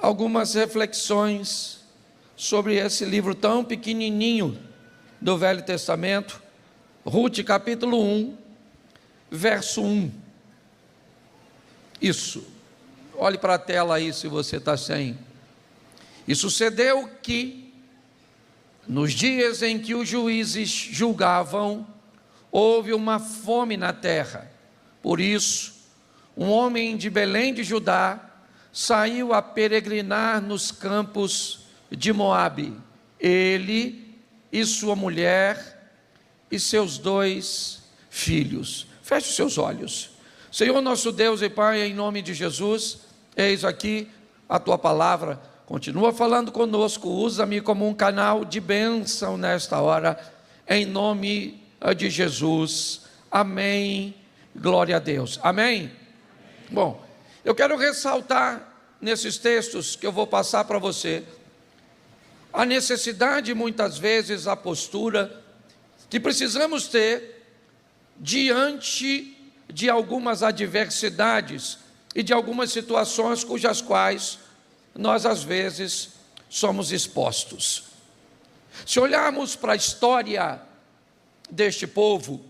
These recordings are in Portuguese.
algumas reflexões sobre esse livro tão pequenininho do Velho Testamento, Ruth capítulo 1, verso 1. Isso, olhe para a tela aí se você está sem. E sucedeu que, nos dias em que os juízes julgavam, houve uma fome na terra. Por isso, um homem de Belém de Judá saiu a peregrinar nos campos de Moabe, ele e sua mulher e seus 2 filhos. Feche os seus olhos. Senhor nosso Deus e Pai, em nome de Jesus, eis aqui a tua palavra. Continua falando conosco, usa-me como um canal de bênção nesta hora, em nome de Jesus. Amém. Glória a Deus. Amém. Bom, eu quero ressaltar nesses textos que eu vou passar para você a necessidade, muitas vezes, a postura que precisamos ter diante de algumas adversidades e de algumas situações cujas quais nós, às vezes, somos expostos. Se olharmos para a história deste povo,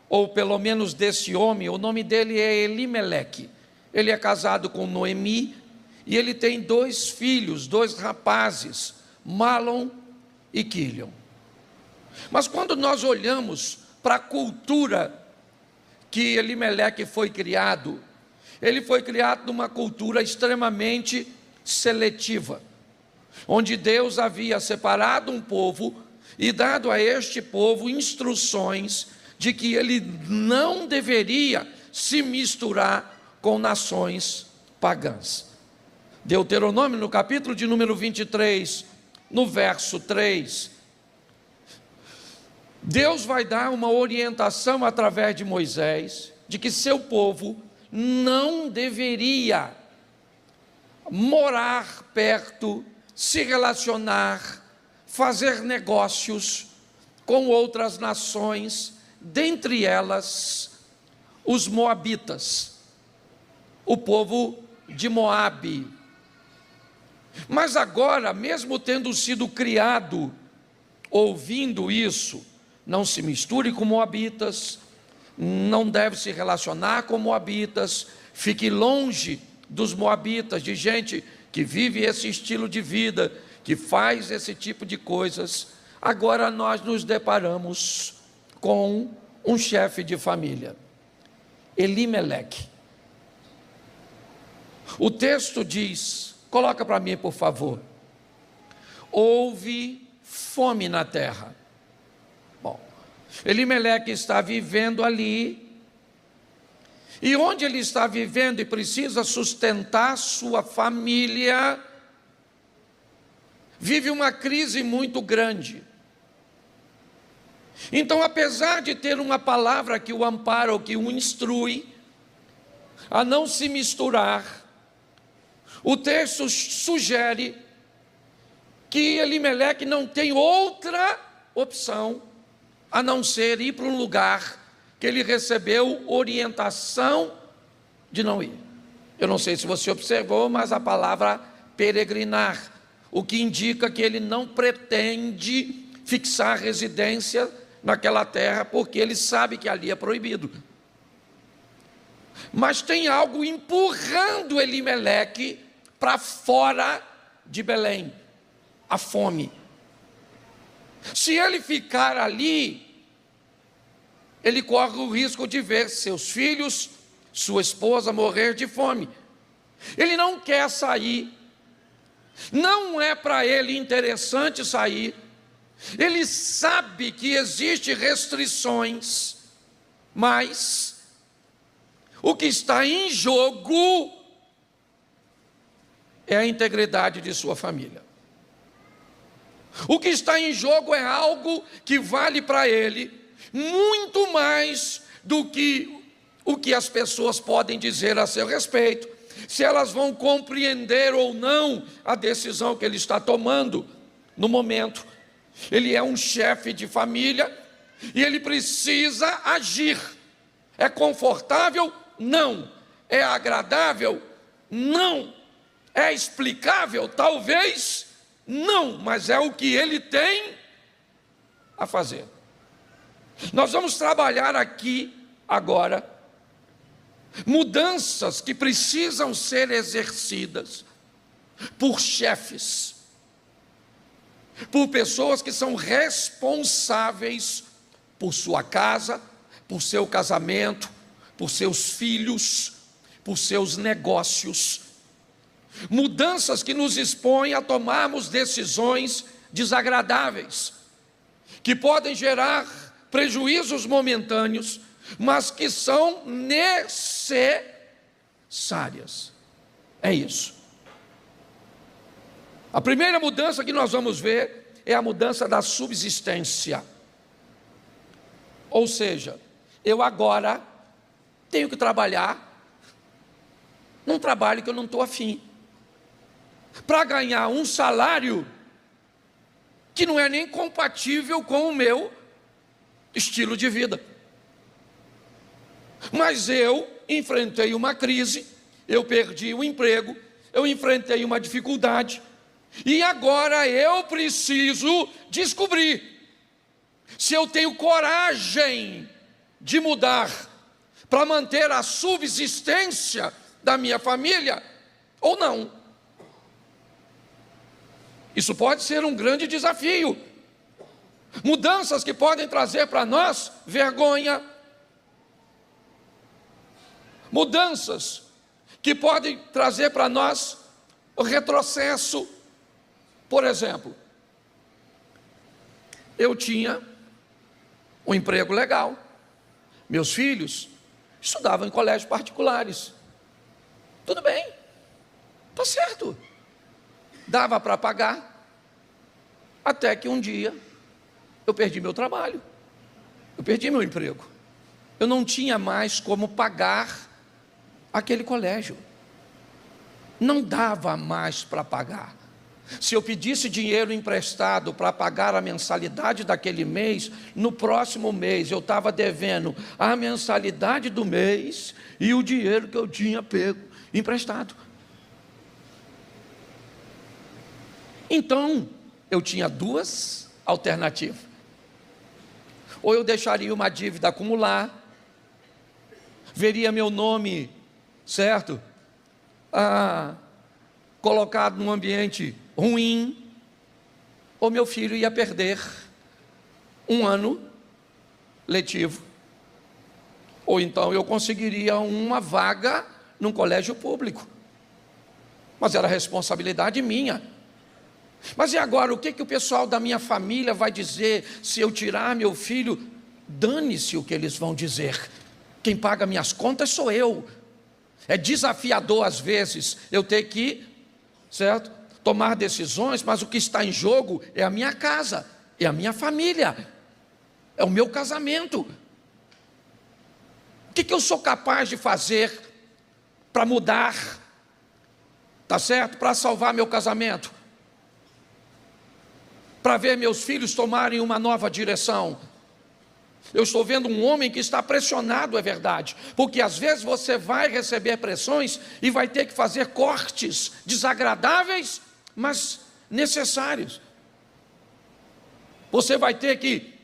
ou pelo menos desse homem, o nome dele é Elimeleque. Ele é casado com Noemi e ele tem 2 filhos, 2 rapazes, Malom e Quilion. Mas quando nós olhamos para a cultura que Elimeleque foi criado, ele foi criado numa cultura extremamente seletiva, onde Deus havia separado um povo e dado a este povo instruções de que ele não deveria se misturar com nações pagãs. Deuteronômio, no capítulo de número 23, no verso 3, Deus vai dar uma orientação através de Moisés, de que seu povo não deveria morar perto, se relacionar, fazer negócios com outras nações, dentre elas os moabitas, o povo de Moabe. Mas agora, mesmo tendo sido criado, ouvindo isso, não se misture com moabitas, não deve se relacionar com moabitas, fique longe dos moabitas, de gente que vive esse estilo de vida, que faz esse tipo de coisas. Agora nós nos deparamos com um chefe de família, Elimeleque. O texto diz, coloca para mim por favor, houve fome na terra. Bom, Elimeleque está vivendo ali, e onde ele está vivendo e precisa sustentar sua família, vive uma crise muito grande. Então, apesar de ter uma palavra que o ampara ou que o instrui a não se misturar, o texto sugere que Elimeleque não tem outra opção a não ser ir para um lugar que ele recebeu orientação de não ir. Eu não sei se você observou, mas a palavra peregrinar, o que indica que ele não pretende fixar residência naquela terra, porque ele sabe que ali é proibido. Mas tem algo empurrando Elimeleque para fora de Belém, a fome. Se ele ficar ali, ele corre o risco de ver seus filhos, sua esposa morrer de fome. Ele não quer sair, não é para ele interessante sair. Ele sabe que existem restrições, mas o que está em jogo é a integridade de sua família. O que está em jogo é algo que vale para ele muito mais do que o que as pessoas podem dizer a seu respeito, se elas vão compreender ou não a decisão que ele está tomando no momento. Ele é um chefe de família e ele precisa agir. É confortável? Não. É agradável? Não. É explicável? Talvez não, mas é o que ele tem a fazer. Nós vamos trabalhar aqui agora mudanças que precisam ser exercidas por chefes, por pessoas que são responsáveis por sua casa, por seu casamento, por seus filhos, por seus negócios. Mudanças que nos expõem a tomarmos decisões desagradáveis, que podem gerar prejuízos momentâneos, mas que são necessárias. É isso. A primeira mudança que nós vamos ver é a mudança da subsistência. Ou seja, eu agora tenho que trabalhar num trabalho que eu não estou afim, para ganhar um salário que não é nem compatível com o meu estilo de vida. Mas eu enfrentei uma crise, eu perdi o emprego, eu enfrentei uma dificuldade, e agora eu preciso descobrir se eu tenho coragem de mudar para manter a subsistência da minha família ou não. Isso pode ser um grande desafio. Mudanças que podem trazer para nós vergonha. Mudanças que podem trazer para nós retrocesso. Por exemplo, eu tinha um emprego legal. Meus filhos estudavam em colégios particulares. Tudo bem, está certo. Dava para pagar, até que um dia eu perdi meu trabalho, eu perdi meu emprego. Eu não tinha mais como pagar aquele colégio, não dava mais para pagar. Se eu pedisse dinheiro emprestado para pagar a mensalidade daquele mês, no próximo mês eu estava devendo a mensalidade do mês e o dinheiro que eu tinha pego emprestado. Então, eu tinha duas alternativas. Ou eu deixaria uma dívida acumular, veria meu nome, certo? Colocado num ambiente ruim, ou meu filho ia perder um ano letivo, ou então eu conseguiria uma vaga num colégio público, mas era responsabilidade minha. Mas e agora, o que o pessoal da minha família vai dizer se eu tirar meu filho? Dane-se o que eles vão dizer, quem paga minhas contas sou eu. É desafiador às vezes eu ter que, certo, tomar decisões, mas o que está em jogo é a minha casa, é a minha família, é o meu casamento. O que eu sou capaz de fazer para mudar, tá certo? Para salvar meu casamento, para ver meus filhos tomarem uma nova direção. Eu estou vendo um homem que está pressionado, é verdade, porque às vezes você vai receber pressões e vai ter que fazer cortes desagradáveis, mas necessários. Você vai ter que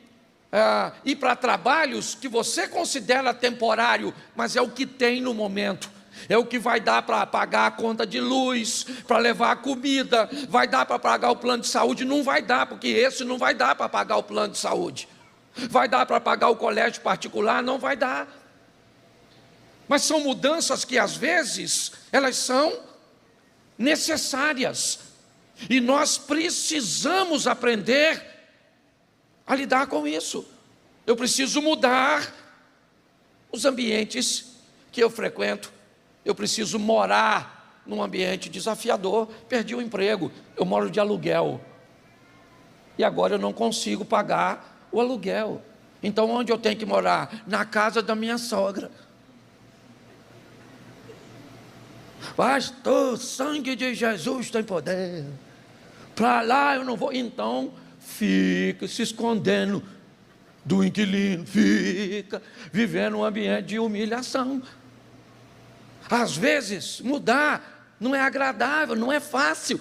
ir para trabalhos que você considera temporário, mas é o que tem no momento. É o que vai dar para pagar a conta de luz, para levar a comida, vai dar para pagar o plano de saúde? Não vai dar, porque esse não vai dar para pagar o plano de saúde. Vai dar para pagar o colégio particular? Não vai dar. Mas são mudanças que às vezes elas são necessárias, e nós precisamos aprender a lidar com isso. Eu preciso mudar os ambientes que eu frequento. Eu preciso morar num ambiente desafiador. Perdi o emprego, eu moro de aluguel, e agora eu não consigo pagar o aluguel. Então onde eu tenho que morar? Na casa da minha sogra. Pastor, sangue de Jesus tem poder, para lá eu não vou. Então fica se escondendo do inquilino, fica vivendo um ambiente de humilhação. Às vezes mudar não é agradável, não é fácil,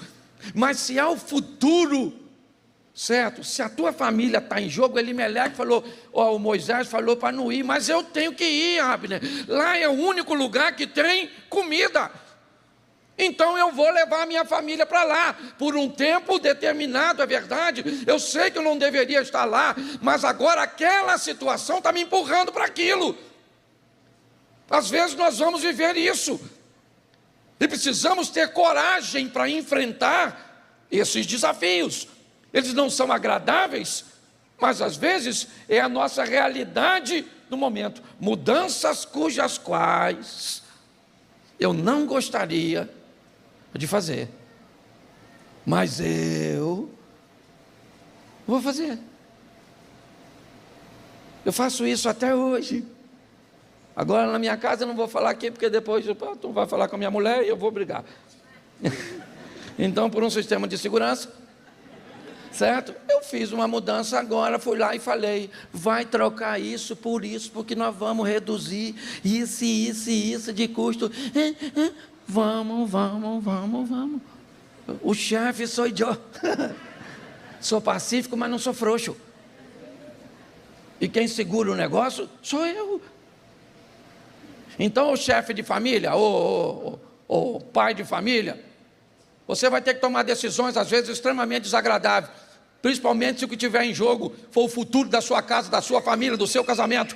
mas se há o futuro, certo? Se a tua família está em jogo, Elimeleque falou, o Moisés falou para não ir, mas eu tenho que ir, Abner, lá é o único lugar que tem comida, então eu vou levar a minha família para lá, por um tempo determinado, é verdade, eu sei que eu não deveria estar lá, mas agora aquela situação está me empurrando para aquilo. Às vezes nós vamos viver isso, e precisamos ter coragem para enfrentar esses desafios. Eles não são agradáveis, mas às vezes é a nossa realidade no momento. Mudanças cujas quais eu não gostaria de fazer, mas eu vou fazer. Eu faço isso até hoje. Agora na minha casa eu não vou falar aqui, porque depois tu vai falar com a minha mulher e eu vou brigar. Então, por um sistema de segurança, certo? Eu fiz uma mudança agora, fui lá e falei, vai trocar isso por isso, porque nós vamos reduzir isso de custo. Vamos. O chefe sou eu. Sou pacífico, mas não sou frouxo. E quem segura o negócio sou eu. Então, o chefe de família, o pai de família, você vai ter que tomar decisões, às vezes, extremamente desagradáveis, principalmente se o que estiver em jogo for o futuro da sua casa, da sua família, do seu casamento.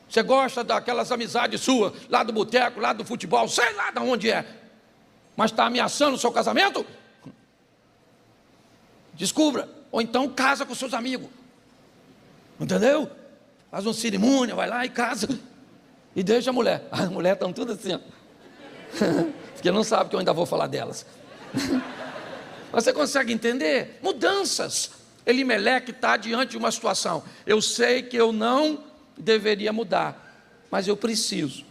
Você gosta daquelas amizades suas, lá do boteco, lá do futebol, sei lá de onde é, mas está ameaçando o seu casamento? Descubra, ou então casa com seus amigos, entendeu? Faz uma cerimônia, vai lá e casa, e deixa a mulher. As mulheres estão tudo assim, ó. Porque não sabe que eu ainda vou falar delas. Você consegue entender? Mudanças. Elimeleque está diante de uma situação. Eu sei que eu não deveria mudar, mas eu preciso.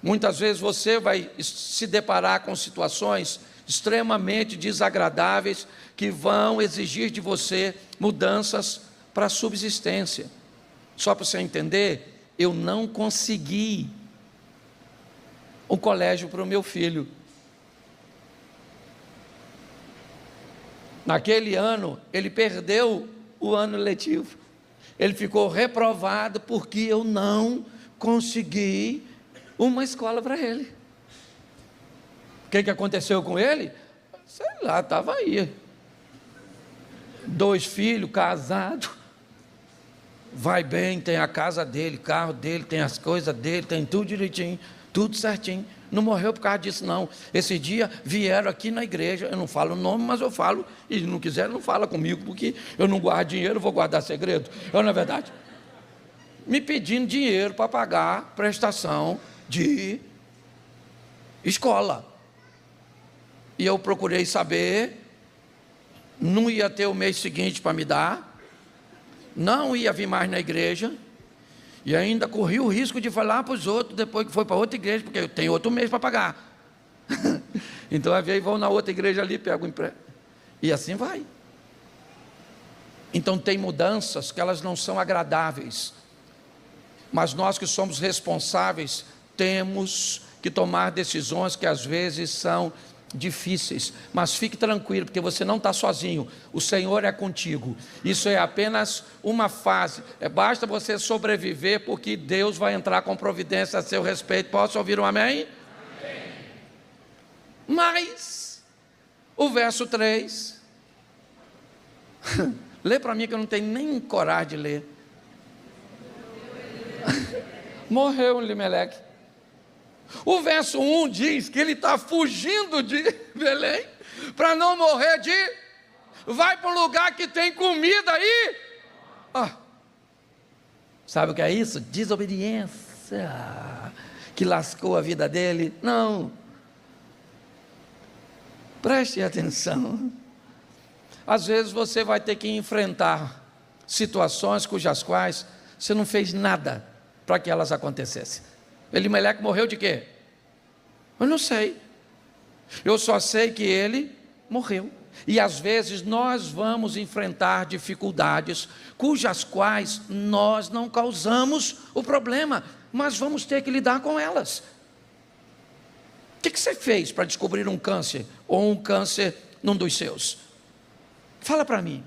Muitas vezes você vai se deparar com situações extremamente desagradáveis que vão exigir de você mudanças para a subsistência. Só para você entender, eu não consegui o colégio para o meu filho. Naquele ano, ele perdeu o ano letivo. Ele ficou reprovado porque eu não consegui uma escola para ele. O que aconteceu com ele? Sei lá, estava aí. 2 filhos, casado. Vai bem, tem a casa dele, carro dele, tem as coisas dele, tem tudo direitinho, tudo certinho. Não morreu por causa disso, não. Esse dia vieram aqui na igreja, eu não falo o nome, mas eu falo, e não quiser, não fala comigo, porque eu não guardo dinheiro, vou guardar segredo. Não é verdade? Me pedindo dinheiro para pagar prestação de escola. E eu procurei saber, não ia ter o mês seguinte para me dar, não ia vir mais na igreja, e ainda corri o risco de falar para os outros, depois que foi para outra igreja, porque eu tenho outro mês para pagar. Então, às vezes, vão na outra igreja ali, pegam o empréstimo. E assim vai. Então, tem mudanças que elas não são agradáveis. Mas nós que somos responsáveis, temos que tomar decisões que às vezes são difíceis, mas fique tranquilo, porque você não está sozinho, o Senhor é contigo. Isso é apenas uma fase, basta você sobreviver, porque Deus vai entrar com providência a seu respeito. Posso ouvir um amém? Amém. Mas o verso 3 lê para mim, que eu não tenho nem coragem de ler. Morreu Elimeleque. O verso 1 diz que ele está fugindo de Belém para não morrer de... Vai para um lugar que tem comida aí. Sabe o que é isso? Desobediência que lascou a vida dele. Não. Preste atenção. Às vezes você vai ter que enfrentar situações cujas quais você não fez nada para que elas acontecessem. Elimeleque morreu de quê? Eu não sei. Eu só sei que ele morreu. E às vezes nós vamos enfrentar dificuldades cujas quais nós não causamos o problema, mas vamos ter que lidar com elas. O que você fez para descobrir um câncer ou um câncer num dos seus? Fala para mim.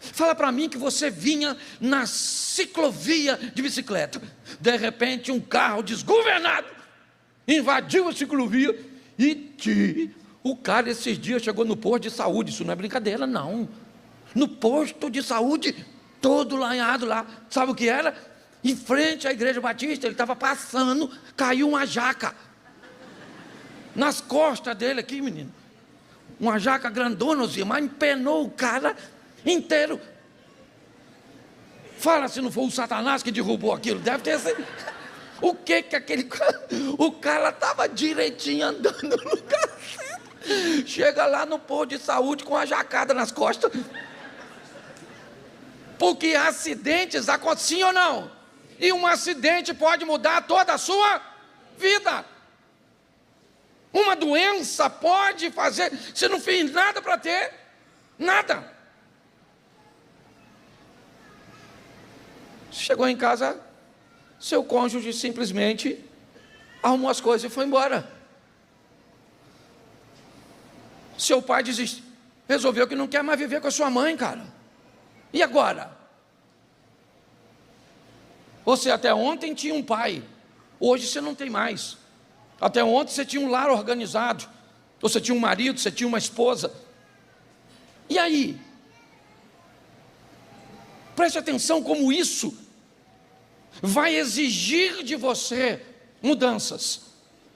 Fala para mim que você vinha na ciclovia de bicicleta. De repente um carro desgovernado invadiu a ciclovia e o cara esses dias chegou no posto de saúde. Isso não é brincadeira, não. No posto de saúde, todo lanhado lá. Sabe o que era? Em frente à igreja batista, ele estava passando, caiu uma jaca nas costas dele aqui, menino. Uma jaca grandona, mas empenou o cara inteiro. Fala se não foi o Satanás que derrubou aquilo. Deve ter sido. O que aquele cara... O cara estava direitinho andando no lugar certo. Chega lá no posto de saúde com a jacada nas costas. Porque acidentes acontecem, sim ou não? E um acidente pode mudar toda a sua vida. Uma doença pode fazer... Você não fez nada para ter nada. Chegou em casa, seu cônjuge simplesmente arrumou as coisas e foi embora. Seu pai resolveu que não quer mais viver com a sua mãe, cara. E agora? Você até ontem tinha um pai, hoje você não tem mais. Até ontem você tinha um lar organizado, você tinha um marido, você tinha uma esposa. E aí? Preste atenção como isso vai exigir de você mudanças.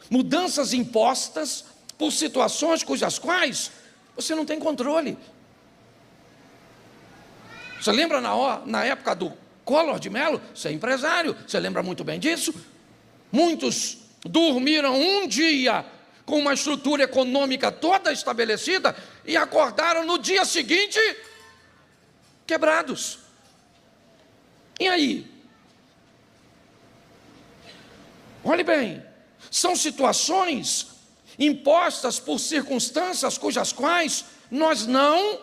Mudanças impostas por situações cujas quais você não tem controle. Você lembra na época do Collor de Mello? Você é empresário, você lembra muito bem disso? Muitos dormiram um dia com uma estrutura econômica toda estabelecida e acordaram no dia seguinte quebrados. E aí? Olhe bem, são situações impostas por circunstâncias cujas quais nós não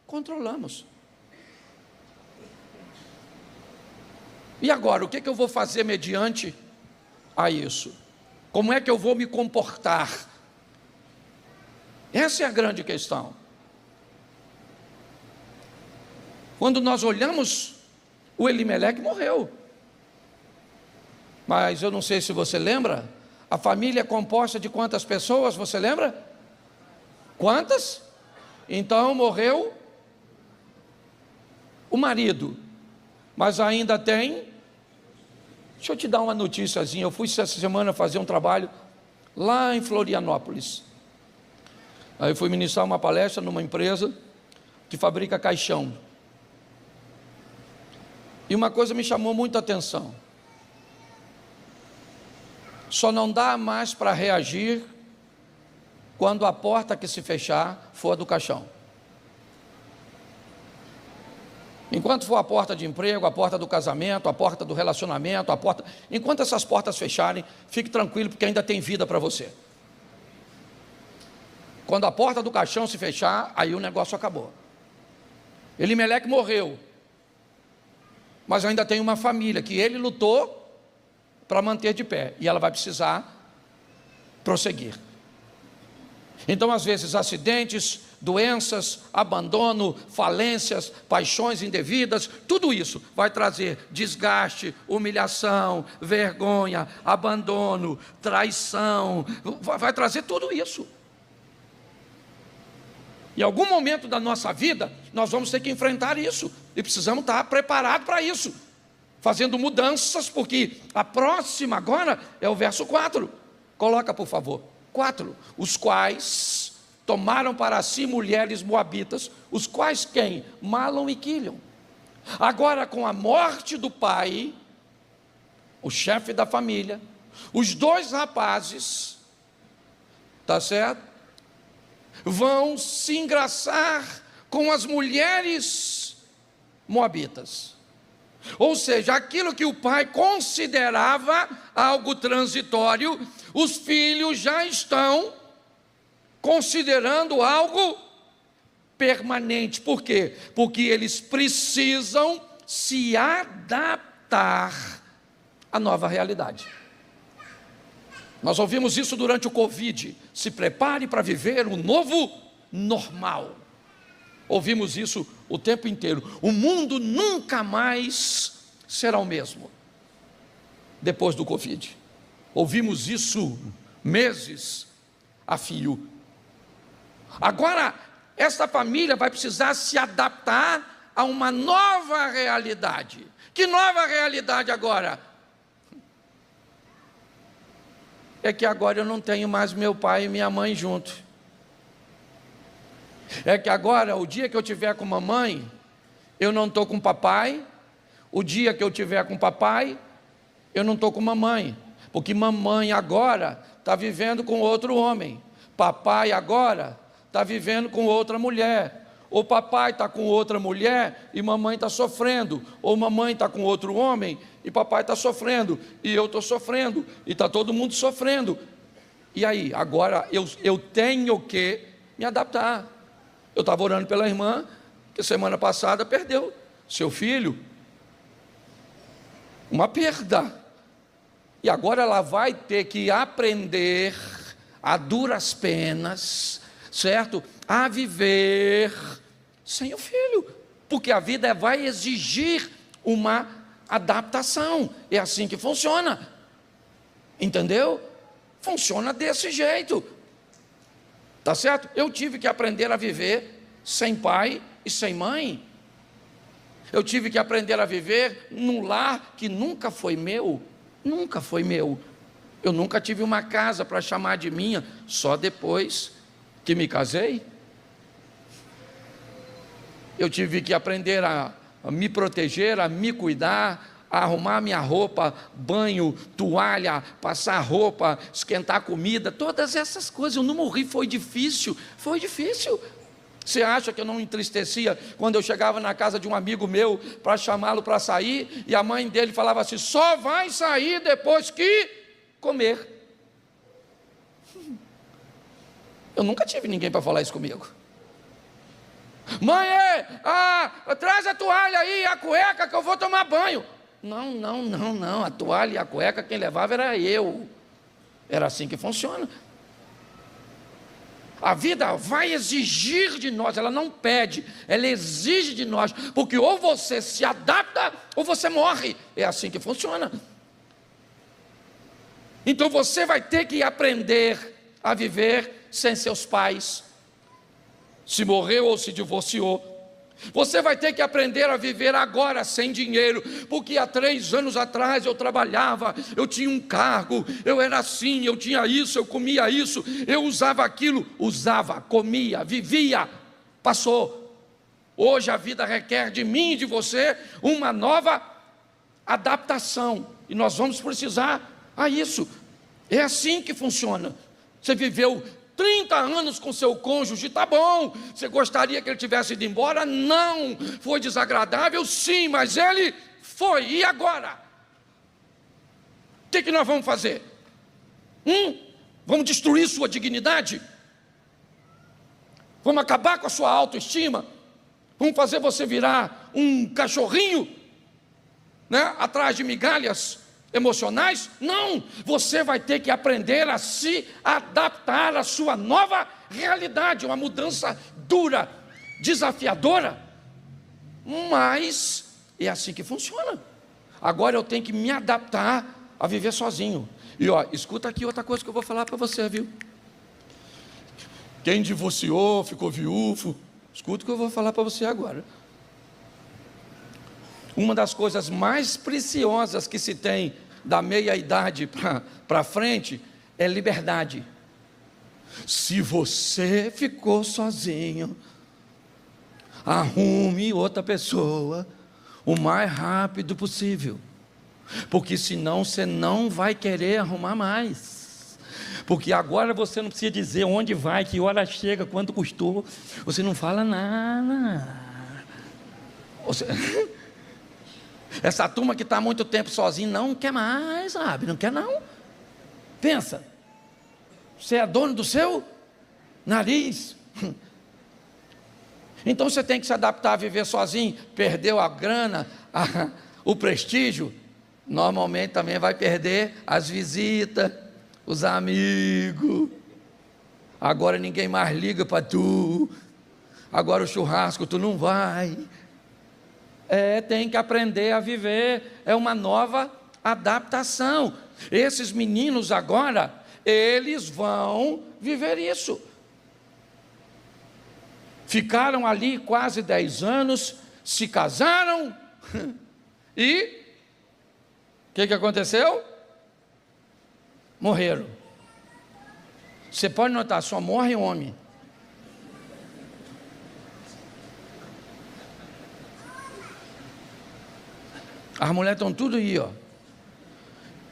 controlamos. E agora, o que eu vou fazer mediante a isso? Como é que eu vou me comportar? Essa é a grande questão. Quando nós olhamos, o Elimeleque morreu. Mas eu não sei se você lembra, a família é composta de quantas pessoas, você lembra? Quantas? Então morreu o marido, mas ainda tem... Deixa eu te dar uma noticiazinha. Eu fui essa semana fazer um trabalho lá em Florianópolis. Aí eu fui ministrar uma palestra numa empresa que fabrica caixão. E uma coisa me chamou muita atenção. Só não dá mais para reagir quando a porta que se fechar for a do caixão. Enquanto for a porta de emprego, a porta do casamento, a porta do relacionamento, enquanto essas portas fecharem, fique tranquilo, porque ainda tem vida para você. Quando a porta do caixão se fechar, aí o negócio acabou. Elimeleque morreu, mas ainda tem uma família que ele lutou para manter de pé, e ela vai precisar prosseguir. Então, às vezes, acidentes, doenças, abandono, falências, paixões indevidas, tudo isso vai trazer desgaste, humilhação, vergonha, abandono, traição, vai trazer tudo isso. Em algum momento da nossa vida, nós vamos ter que enfrentar isso, e precisamos estar preparados para isso, fazendo mudanças, porque a próxima agora é o verso 4, coloca por favor. 4, os quais tomaram para si mulheres moabitas, os quais quem? Malom e Quilion. Agora, com a morte do pai, o chefe da família, os 2 rapazes, tá certo? Vão se engraçar com as mulheres moabitas. Ou seja, aquilo que o pai considerava algo transitório, os filhos já estão considerando algo permanente. Por quê? Porque eles precisam se adaptar à nova realidade. Nós ouvimos isso durante o Covid. Se prepare para viver o novo normal. Ouvimos isso o tempo inteiro. O mundo nunca mais será o mesmo depois do Covid. Ouvimos isso meses a fio. Agora, essa família vai precisar se adaptar a uma nova realidade. Que nova realidade agora? É que agora eu não tenho mais meu pai e minha mãe junto. É que agora, o dia que eu tiver com mamãe, eu não estou com papai. O dia que eu tiver com papai, eu não estou com mamãe. Porque mamãe agora está vivendo com outro homem. Papai agora está vivendo com outra mulher. Ou papai está com outra mulher e mamãe está sofrendo. Ou mamãe está com outro homem e papai está sofrendo. E eu estou sofrendo. E está todo mundo sofrendo. E aí, agora eu tenho que me adaptar. Eu estava orando pela irmã, que semana passada perdeu seu filho. Uma perda. E agora ela vai ter que aprender a duras penas, certo? A viver sem o filho. Porque a vida vai exigir uma adaptação. É assim que funciona. Entendeu? Funciona desse jeito. Tá certo? Eu tive que aprender a viver sem pai e sem mãe. Eu tive que aprender a viver num lar que nunca foi meu. Nunca foi meu. Eu nunca tive uma casa para chamar de minha, só depois que me casei. Eu tive que aprender a me proteger, a me cuidar, a arrumar minha roupa, banho, toalha, passar roupa, esquentar comida, todas essas coisas. Eu não morri, foi difícil, foi difícil. Você acha que eu não me entristecia quando eu chegava na casa de um amigo meu para chamá-lo para sair, e a mãe dele falava assim: só vai sair depois que comer. Eu nunca tive ninguém para falar isso comigo. Mãe, traz a toalha aí, a cueca, que eu vou tomar banho. Não, a toalha e a cueca quem levava era eu. Era assim que funciona. A vida vai exigir de nós, ela não pede, ela exige de nós, porque ou você se adapta ou você morre. É assim que funciona. Então você vai ter que aprender a viver sem seus pais, se morreu ou se divorciou. Você vai ter que aprender a viver agora sem dinheiro, porque há 3 anos atrás eu trabalhava, eu tinha um cargo, eu era assim, eu tinha isso, eu comia isso, eu usava aquilo, comia, vivia, passou. Hoje a vida requer de mim e de você uma nova adaptação, e nós vamos precisar a isso. É assim que funciona. Você viveu 30 anos com seu cônjuge, tá bom. Você gostaria que ele tivesse ido embora? Não. Foi desagradável? Sim, mas ele foi. E agora? O que nós vamos fazer? Vamos destruir sua dignidade? Vamos acabar com a sua autoestima? Vamos fazer você virar um cachorrinho, né, atrás de migalhas emocionais? Não, você vai ter que aprender a se adaptar à sua nova realidade, uma mudança dura, desafiadora, mas é assim que funciona. Agora eu tenho que me adaptar a viver sozinho. E escuta aqui outra coisa que eu vou falar para você, viu? Quem divorciou, ficou viúvo, escuta o que eu vou falar para você agora. Uma das coisas mais preciosas que se tem da meia-idade para frente é liberdade. Se você ficou sozinho, arrume outra pessoa o mais rápido possível, porque senão você não vai querer arrumar mais. Porque agora você não precisa dizer onde vai, que hora chega, quanto custou, você não fala nada. Essa turma que está há muito tempo sozinha não quer mais, sabe? Não quer não. Pensa, você é dono do seu nariz. Então você tem que se adaptar a viver sozinho. Perdeu a grana, o prestígio, normalmente também vai perder as visitas, os amigos. Agora ninguém mais liga para tu. Agora o churrasco tu não vai. Tem que aprender a viver. É uma nova adaptação. Esses meninos agora, eles vão viver isso. Ficaram ali quase 10 anos, se casaram e o que aconteceu? Morreram. Você pode notar, só morre homem. As mulheres estão tudo aí, ó.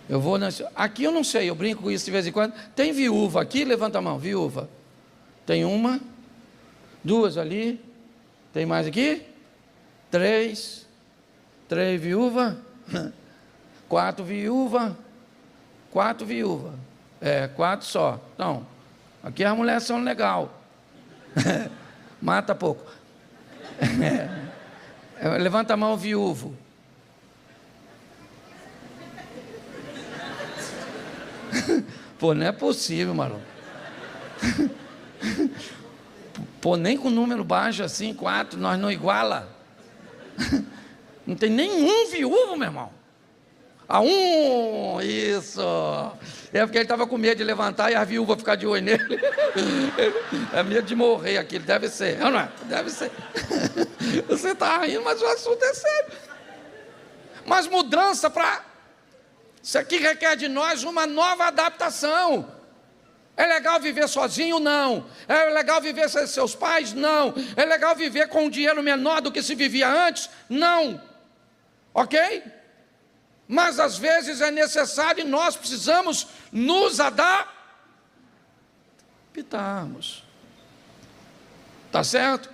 Eu vou aqui eu não sei, eu brinco com isso de vez em quando. Tem viúva aqui? Levanta a mão, viúva. Tem uma, 2 ali. Tem mais aqui? 3 viúvas. 4 viúvas. 4 viúvas. 4 só. Então, aqui as mulheres são legal. Mata pouco. Levanta a mão, viúvo. Pô, não é possível, Marlon. Pô, nem com número baixo assim, 4, nós não iguala. Não tem nenhum viúvo, meu irmão. Isso. É porque ele estava com medo de levantar e a viúva ficar de olho nele. É medo de morrer aquilo, deve ser. Não é? Deve ser. Você está rindo, mas o assunto é sério. Mas mudança para... Isso aqui requer de nós uma nova adaptação. É legal viver sozinho? Não. É legal viver sem seus pais? Não. É legal viver com um dinheiro menor do que se vivia antes? Não. Ok? Mas às vezes é necessário e nós precisamos nos adaptarmos. Tá certo?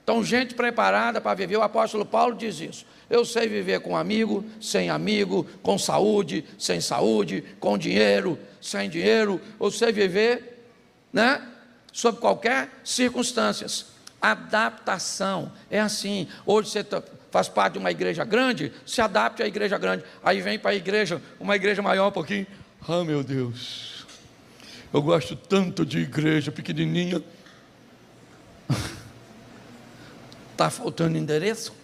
Então, gente preparada para viver, o apóstolo Paulo diz isso. Eu sei viver com amigo, sem amigo, com saúde, sem saúde, com dinheiro, sem dinheiro. Eu sei viver, né, sob qualquer circunstância. Adaptação é assim. Hoje você faz parte de uma igreja grande, se adapte à igreja grande. Aí vem para a igreja, uma igreja maior um pouquinho. Ah, meu Deus, eu gosto tanto de igreja pequenininha. Está faltando endereço?